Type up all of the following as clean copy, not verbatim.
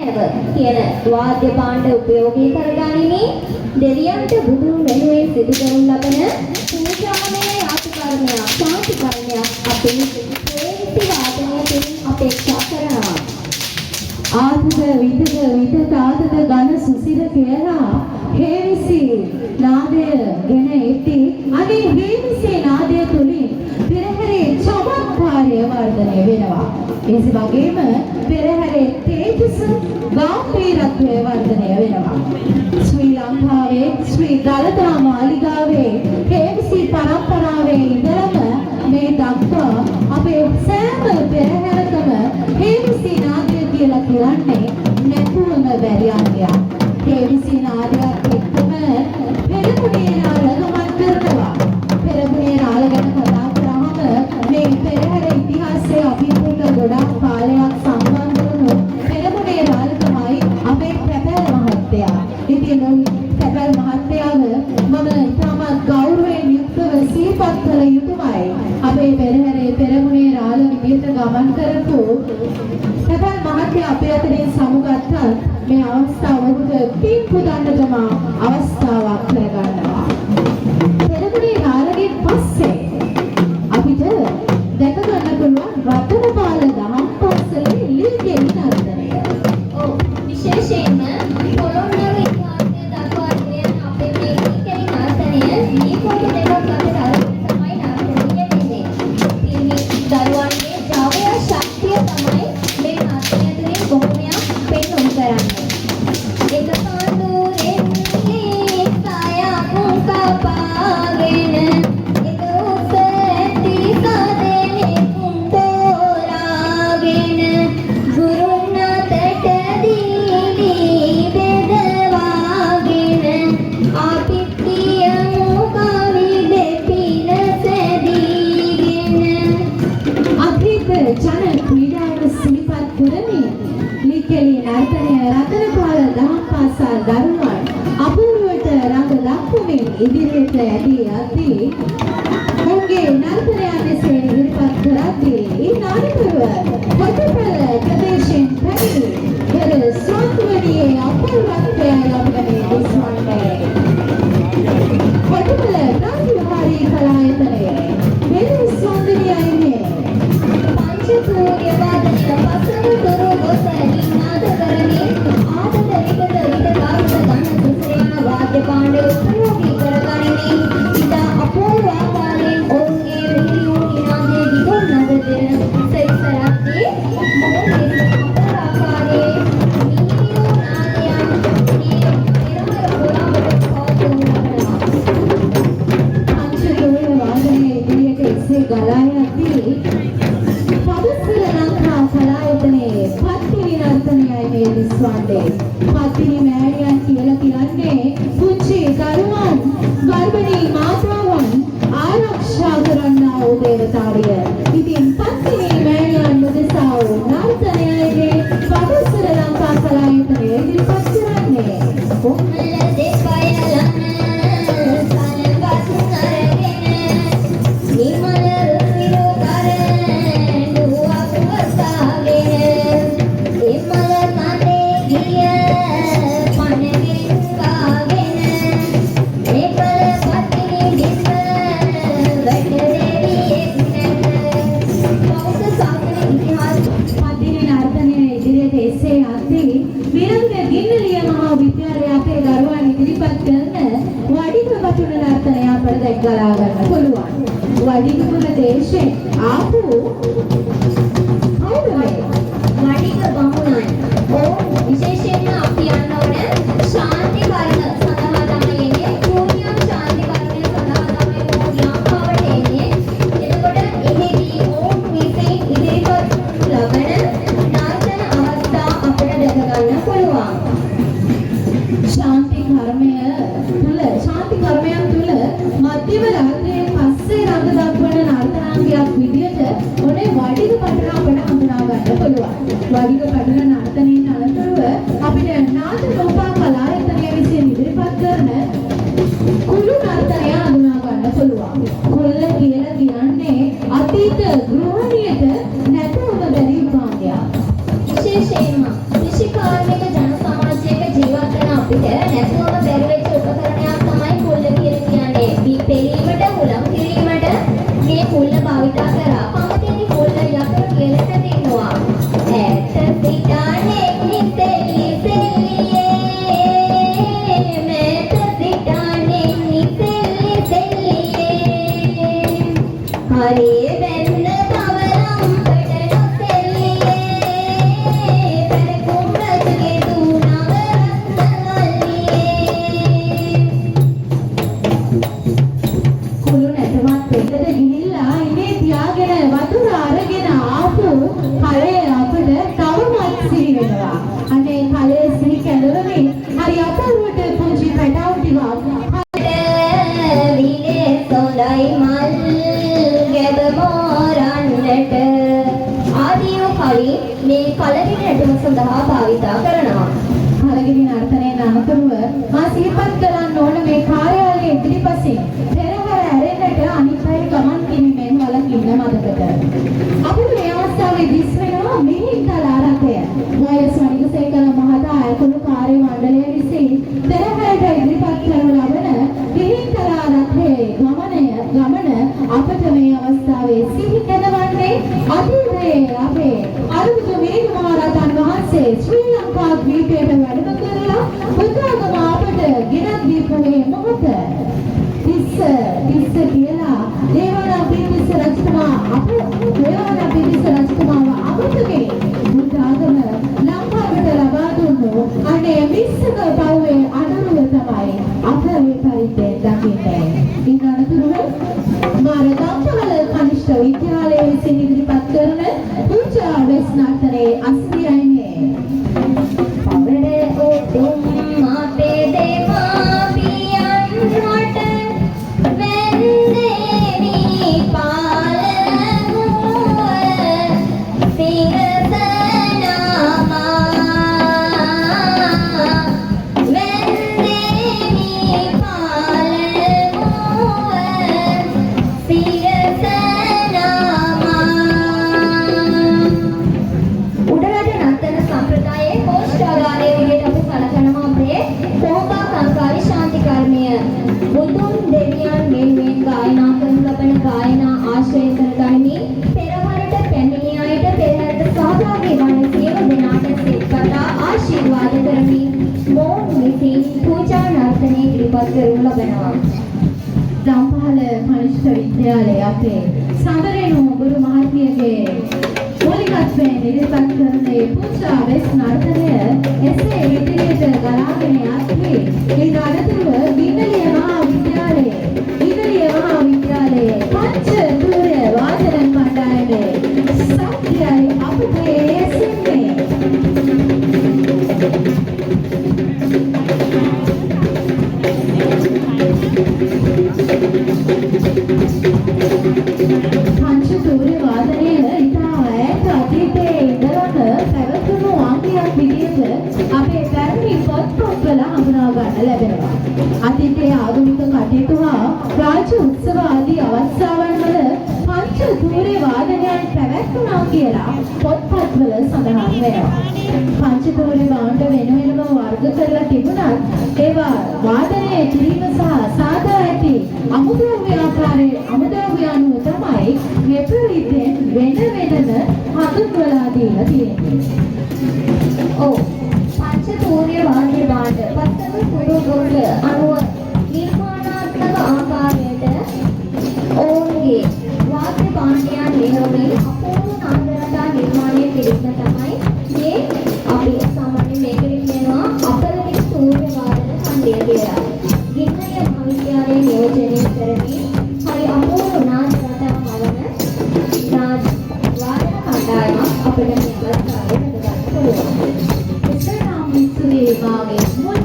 කියන වාද්‍ය භාණ්ඩ උපයෝගී කරගනිමින් දෙවියන්ට බුදුන් වෙනුවෙන් සිදු කරනු ලබන පූජාමය යාතිකර්මයක් සාතිකර්මයක් අපේ ප්‍රේරිත වාදනයෙන් අපේක්ෂා කරනවා. ආතද විතක ආතද ඝන සුසිර කියලා හේවිසි නාදය ගෙන එති. අනේ හේවිසි නාදය තුලින් පෙරහැරේ චමත්කාරය වර්ධනය වෙනවා. ඒ වගේම පෙරහැරේ තේජස ගාම්භීරත්වය වර්ධනය වෙනවා. ශ්‍රී ලංකාවේ ශ්‍රී දළදා මාලිගාවේ හේවිසි පරම්පරාවේ ඉඳලම මේ දක්වා අපේ සෑම පෙරහැරකම හේවිසි නාදය කියලා කියන්නේ නැතුවම බැරි අංගයක්. හේවිසි නාදයක් එක්කම පෙරමුණේ නාල ගමන් කරනවා. පෙරමුණේ නාල ගැන කතා කරාම මේ පෙරහැර ඉතිහාසයේ අපිට ගොඩාක් කාලයක් සම්බන්ධ වුණු පෙරමුණේ නාල තමයි අපේ පැපැල් මහත්තයා. ඉතින් පැපැල් මහත්තයාව මම ඉතාමත් ගෞරවයෙන් යුක්තව සිහිපත් කළ යුතුමයි. අපේ පෙරහැරේ පෙරමුණේ නාල විදිහට ගමන් කරපු පැපැල් මහත්තයා අපේ අතරින් සමුගත්තත් මේ අවස්ථාව ඔබට පින් පුදන්නටම අවස්ථාවක් කරගන්නවා. පෙරමුණේ නාලගෙන් පස්සේ අපිට දැක ගන්න පුළුවන් රතනපාල දහම් පාසලේ ලියගෙන නර්තනය. ඔව් විශේෂයෙන්ම පොළොන්නරු ඉතිහාසය දක්වා තියෙන අපේ මේ ලියගෙන නර්තනය දීපෝට දෙකක් අතර තමයි නර්තනය වෙන්නේ. ඉතින් මේ දරුවන්ගේ ජාවය ශක්තිය තමයි මේ නර්තනය තුළින් බොහොමයක් පෙන්වන්න කරන්නේ. එක සාඳුරෙන් කායකුම් කපාගෙන එක උස ඇති සදෙනෙ කුම්තෝරාගෙන ගුරුන් අතට දීලී බෙදවාගෙන ආපිත්තිය මුකවි දෙපින සැදීගෙන අතීත ජන ක්‍රීඩාව සිහිපත් කරමින් ලිකෙලි නර්තනය රතනපාල දහම් පාසල් දරුවන් අපූර්වට රඟ දක්වමින් ඉදිරියට ඇදී යති. ඔවුන්ගේ නර්තනයන් එසේ ඉදිරිපත් කරද්දී ඒ නාටකව කොටපළ ප්‍රදේශයෙන් පැමිණි පෙර ස්වාතවනියේ අපූර්වත්වය ලබන දිස්වන්නේ. කොටපළ ප්‍රාතිහාරී කලායතනයේ පෙර ස්වාතවනියයිනේ පංචකූර්ය වාදනය පසව තුරු ගොස නිනාද කරමින් ආදත විගත විදගාරුද ගන්න සුසිරයන වාද්‍ය භාණ්ඩ උපයෝගී කරගනිමින් ඉතා අපූර්ව ආකාරයෙන් ඔවුන්ගේ විහිළු නිනාදයේ විදුන් නගදෙන සෙයිසරක්දී මොහොතේ අපර ආකාරයේ විහිළු නාදයන් මේ පෙරහර පුරාවට පවතුම් ලබනවා. පංචකූර්ය වාදනයේ ඉදිරියට එසේ ගලා යද්දී පදස්සර ලංකා කලායතනයේ පත්තිනි නර්තනයයි මේ දිස්වන්නේ. පත්තිනි මෑණියන් කියලා කියන්නේ පුංචි දරුවන් ගර්භණී මාතාවන් ආරක්ෂා කරන්නා වූ දේවතාවිය. ඉතින් පත්තිනි මෑණියන් උදෙසා වූ නර්තනයයි පදස්සර ලංකා කලායතනයේ ඉදිරිපත් කරන්නේ. කොමල දෙපය ලන සනබත් අරගෙන නිමල රුසිරු කරන දුවක් වසාගෙන එමල කඳේ ගිය පණගෙන් කාගෙන මේකල පත්තිනි දිස්ස වැඩ දෙවියෙක් නැත. බෞද්ධ ශාසන ඉතිහාස පත්තිනි නර්තනයේ ඉදිරියට එසේ යද්දී විරංග ගින්නලිය මහා විද්‍යාලයේ අපේ දරුවන් ඉදිරිපත් කරන වඩිගපතුන නර්තනය අපට දැක් ගලා ගන්න පුළුවන්. වඩිගපුර දේශේ ආපු කවුද මේ? වඩිග බමුණන්. ඔවුන් විශේෂයෙන්ම අපි යන්න ඕන ශාන්ති කර්ම සඳහා තමයි එන්නේ. පූර්ණියම් ශාන්ති කර්මය සඳහා තමයි ඔවුන් යාපාවට එන්නේ. එතකොට එහිදී ඔවුන් විසින් ඉදිරිපත් ලබන නර්තන අවස්ථා අපට දැක ගන්න පුළුවන්. ශාන්ති කර්මයන් තුල මධ්‍යම රාත්‍රියේ පස්සේ රඟ දක්වන නර්තනාංගයක් විදියට ඔනේ වඩිගපතුන අපට හඳුනා ගන්න පුළුවන්. වඩිගපතුන නර්තනයේ අනතුරුව අපිට නාද රූපා කලායතනය විසින් ඉදිරිපත් කරන කුළු නර්තනය හඳුනා ගන්න පුළුවන්. කුල්ල කියලා කියන්නේ අතීත ගෘහණියට නැතුවම බැරි භාගයක්. විශේෂයෙන්ම ඍෂි කාර්මික පෙරහැරට ඉදිරිපත් කරනු ලබන විහිංකලා රථයේ ගමන අපට මේ අවස්ථාවේ සිහි කරවන්නේ අතීතයේ අපේ අරුදු මිහිඳු මහ රහතන් වහන්සේ ශ්‍රී ලංකා ද්වීපයට වැඩම කරලා බුද්ධාගම අපට ගෙනත් දීපු මේ මොහොත තිස්ස කියලා දේවානම්පියතිස්ස රජතුමාව අමතකේ බුද්ධාගම ලංකාවට ලබා දුන්නු අනේ විස්සක පවුවේ අනුරුව තමයි අප මේ පරිද්දෙන් දකින්නේ. ඉන් අනතුරුව මාරගම්පල කනිෂ්ඨ විද්‍යාලයේ විසින් ඉදිරිපත් කරන පූජා වෙස් නර්තනයේ අස්තියයිනේ. පවරේ ඔතුම් අපේ දෙමාපියන් රට වෙන්දේවි පාලනුව සිරසනාමා වෙන්දේවි පාලනුව සිරසනාමා උඩරට නර්තන සම්ප්‍රදායේ කෝෂ්ඨාගාරයේ විදිහට අපි සලකනවා අපේ කොහොඹා සංකාරී ශාන්ති කර්මය. බුදුන් දෙවියන් වෙනුවෙන් ගායනා කරන ලබන ගායනා ආශ්‍රය කරගනිමින් පෙරහරට පැමිණි අයට පෙරහරට සහභාගී වන සියලු දෙනාට සිතකතා ආශිර්වාද කරමින් මොවුන් විසින් පූජා නර්තනය ඉදිරිපත් කරනු ලබනවා. ගම්පහල කනිෂ්ඨ විද්‍යාලයේ අපේ සමරේණු ගුරු මහත්මියගේ මූලිකත්වයෙන් ඉදිරිපත් කරන මේ පූජා වෙස් නර්තනය එසේ ඉදිරියට ගලාගෙන යද්දී ඒ අනතුරුව ඉංග්‍රීසි මහාවිද්‍යාලයේ පංච ධූර වාදන කණ්ඩායමේ සත්‍යයි අපේ එසෙන්නේ. පංචතූරේ වාදනය ඉතා ඈත අතීතයේ ඉඳලම පැවතුණු අංගයක් විදිහට අපේ පැරණි පොත්පත්වල හඳුනා ගන්න ලැබෙනවා. අතීතයේ ආධුනික කටයුතු හා රාජ උත්සව ආදී අවස්ථාවන් වල පංචතූරේ වාදනයන් පැවැත්වුණා කියලා පොත්පත්වල සඳහන් වෙනවා. පංචතූරේ භාණ්ඩ වෙන වෙනම වර්ග කරලා තිබුණත් ඒවා වාදනය කිරීම සහ සාදා ඇති අමුද්‍රව්‍ය ආකාරයේ අමුද්‍රව්‍ය අනුව තමයි මේ ප්‍රවිද්‍යෙන් වෙන වෙනම හඳුන්වලා දීලා තියෙන්නේ. ඔව් පංචතූර්ය වාද්‍ය භාණ්ඩ පත්තම පුරුදුල අනුව නිර්මාණාත්මක ආකාරයට ඔවුන්ගේ වාද්‍ය භාණ්ඩයන් මෙහෙයමින් අපූර්ව නාදරතා නිර්මාණය කිරීම තමයි මේ අපි සාමාන්‍ය මේකට කියනවා අපරදිග තූර්ය වාදන ඛණ්ඩය කියලා. ගින්නය මහාවිද්‍යාලයේ නියෝජනය කරමින් හරි අපූර්ව නාදරතා මවන වාදන කණ්ඩායමක් අපිට මේ අවස්ථාවේ හදගන්න පුළුවන්. ඉස්ලාමීය මාගේ මුල්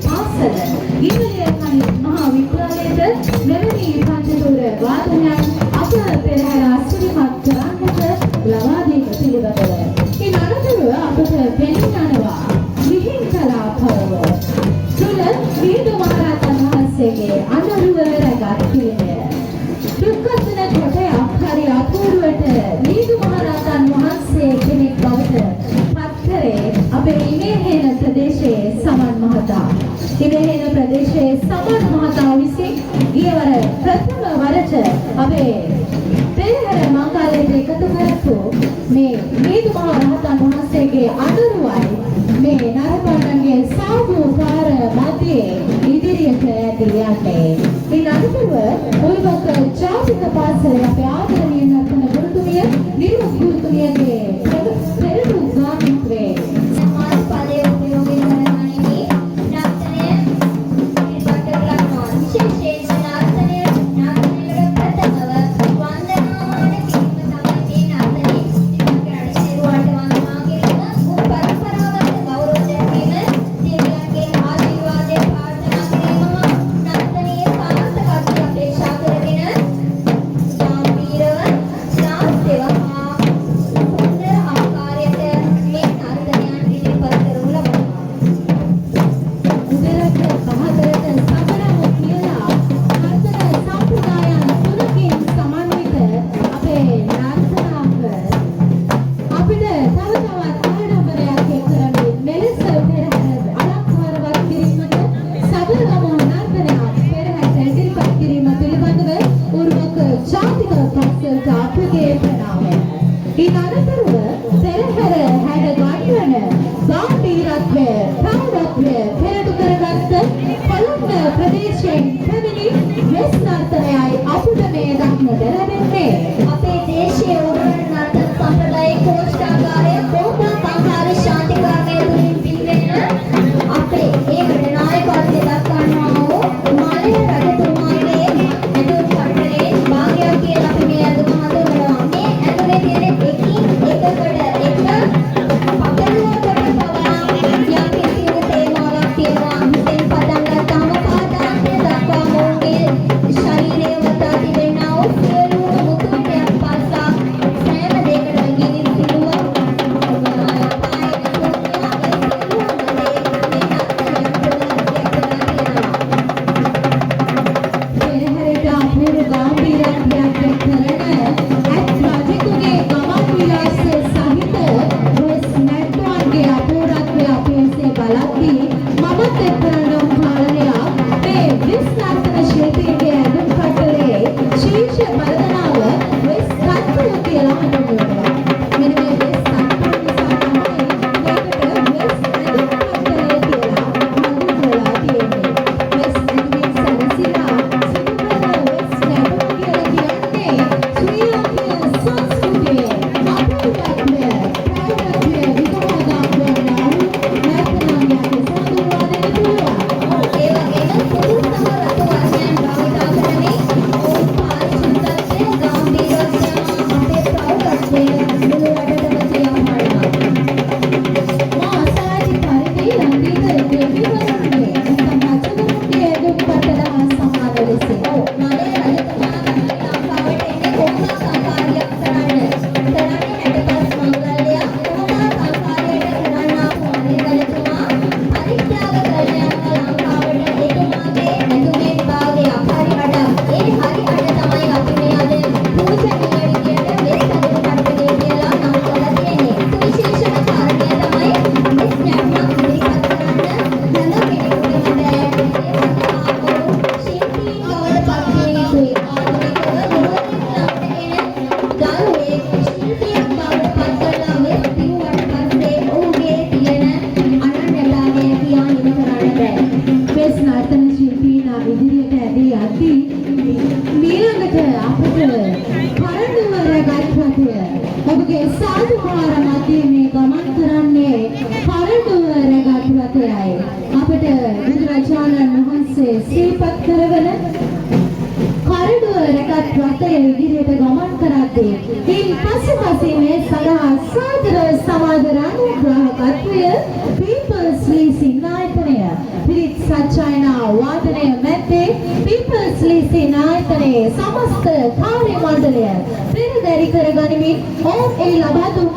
පාසල ඉංග්‍රීසි මහාවිද්‍යාලයට මෙවැනි පංචතූර වාදනයන් අප පෙරහැර අස්විමත් කරන්නට ලබා දීම පිළිබඳව මේ අනතුරුව අපට පෙනෙනවා විහිංකලා පරව තුල මිහිඳු මහ රහතන් වහන්සේගේ අනුරුව රැගත් පිළිමය. දුක්ඛතන කොටයක් හරි අපූර්වට මිහිඳු මහ රහතන් වහන්සේ කෙනෙක් බවට පත්තරේ අපේ ඉමේහෙන ප්‍රදේශයේ සමන් මහතා. ඉමේහෙන ප්‍රදේශයේ සමන් මහතා විසින් ගියවර ප්‍රථම වරට අපේ පෙරහැර මංගලයට එකතු කරපු මේ මිහිඳු මහ රහතන් වහන්සේගේ අනුරුවයි මේ නරපන්නන්ගේ සාධුකාර මැදේ ඉදිරියට ඇදී යන්නේ. මේ අනුරුව මුල්බක ජාතික පාසලේ අපේ ආදරණීය නර්තන ගුරුතුමිය නිරුක් ගුරුතුමියගේ පෙරළු ගාමිත්වයේ සමාජ පදයේ උපයෝගී කරගනිමින් නර්තනය ඉදිරිපත් කරනවා. විශේෂයෙන් නර්තනයට ප්‍රථමව වන්දනාමාන කිරීම තමයි මේ නර්තනයේ ඉදිරිපත් කරන්නේ. සිරුවට වන්දනා කිරීම, ගුරු පරම්පරාවකට ගෞරව දැක්වීම, දෙවියන්ගේ ආශිර්වාදය ප්‍රාර්ථනා කිරීම, නර්තනයේ සාර්ථකත්වය අපේක්ෂා කරගෙන ගාම්භීරව වීරත්වය ප්‍රෞಢත්වය පෙරටු කරගත්ත කොළඹ ප්‍රදේශයෙන් පැමිණි වෙස් නර්තනයයි අපට මේ දක්නට ලැබෙන්නේ. අපේ දේශීය උරුම නර්තන සම්ප්‍රදායේ කෝෂ්ඨාගාරය බෝධා සංඛාර ශාන්තිකාමය තුලින් පිළිවෙන්න අපේ ඒකට නායකත්වය දක්වනවා වූ මාලය රජතුමාගේ ඇඳුම් පටලේ භාගයක් කියලා අපි මේ ඇඳුම හඳුන්වනවා. මේ ඇඳුමේ තියෙන එකින් එකකට එක පකරුවකට පවා යම් කිසි තේමාවක් තියෙනවා. හිතෙන් පටන් ගත්තාම පාදාන්තය දක්වා මොහුගේ ශරීරය වටා තිබෙනා වූ සියලුම මුතුන්පයක් පස්සා සෑම දෙයකටම ගිනි සිරුවක් පෙරහැරට අපූර්ව ගාම්භීරත්වයක් කරන ඇත් රජෙකුගේ ගමන් විලාසය සහිත වෙස් නැට්ටුවන්ගේ අපූර්වත්වය අපි ඔස්සේ බලද්දී මමත් එක්තරා කාලයක් මේ වෙස් නර්තන ශිල්පීන්ගේ ඇඳුම් පටලේ ශීර්ෂ වර්ධනාව වෙස් තත්ත්වය කියලා හඳුන්වනවා. මෙන්න මේ වෙස් තත්ත්වය නිසා තමයි මේකට වෙස් ඇඳුම් පටලේ කියලා හඳුන්වලා තියෙන්නේ. වෙස් ඇඳුමින් සැරසිලා සිදුවන වෙස් නැටුම් කියලා කියන්නේ ශ්‍රී ලාංකේය සංස්කෘතියේ අපූර්වත්වය ප්‍රෞಢත්වය විගහා දක්වනා වූ නැටුම්යක් හඳුන්වා දෙන්න පුළුවන්. ඒ වගේම පුදුම රතු වර්ණයන් භාවිතා කරමින් ඔවුන් පාරිශුද්ධත්වය ගාම්භීරත්වය අපේ ප්‍රෞಢත්වය මුළු රටටම කියවනවා. මා අසාධි පරිදි ලංකීය දෙවිවරුන්ගේ නැත්නම් රජවරුන්ගේ ඇඳුම් පටල හා සමාන ලෙස මාලය රජතුමා ලංකාවට එන්නේ කොහොමද සංකාරියක් කරන්න. කරන්නේ 65 මංගල්‍යයක් කොහොමද සංකාරයට කරන්නා වූ මාලය රජතුමා පරිත්‍යාග කරන ලංකාවට එතුමාගේ ඇඳුමේ විභාගයක් හරි අඩක්. ඒ හරි අඩ තමයි අපි මේ අද පූජනීය විදියට වෙස් ඇඳුම් පටලේ කියලා නම් කරලා තියෙන්නේ. විශේෂම කාරණය තමයි වෙස් නැටුමක් ඉදිරිපත් කරන්න හැම කෙනෙකුගේම දෑයටි ශිල්පීන් බවට පත් විය යුතුයි. ආධුනිකව නුවණින් ළඟට එන දරුවෙක් ශිල්පියෙක් බවට පත් කරලා වෙස් පිරුවට පස්සේ ඔහුගේ තියෙන අනන්‍යතාවය කියා නිම කරන්න බෑ. වෙස් නර්තන ශිල්පීනා ඉදිරියට ඇදී යද්දී ඊළඟට අපට කරඬුව රැගත් රථය ඔබගේ සාදුකාර මැදියේ ගමන් කරන්නේ කරඬුව රැගත් රථයයි. අපට බුදුරජාණන් වහන්සේ සිහිපත් කරවන කරඬුව රැගත් රථය ඉදිරියට ගමන් කරද්දී ඉන් පසුපසින් මේ සඳහා සාදර සමාදර අනුග්‍රහකත්වය පීපල්ස් ලීසින් නායකනය පිරිත් සජ්ජායනා වාදනය මැත්තේ පීපල්ස් ලීසින් නායකනයේ සමස්ත කාර්ය මණ්ඩලය පෙරදරි කර ගනිමින් ඔවුන් ඒ ලබා දුන්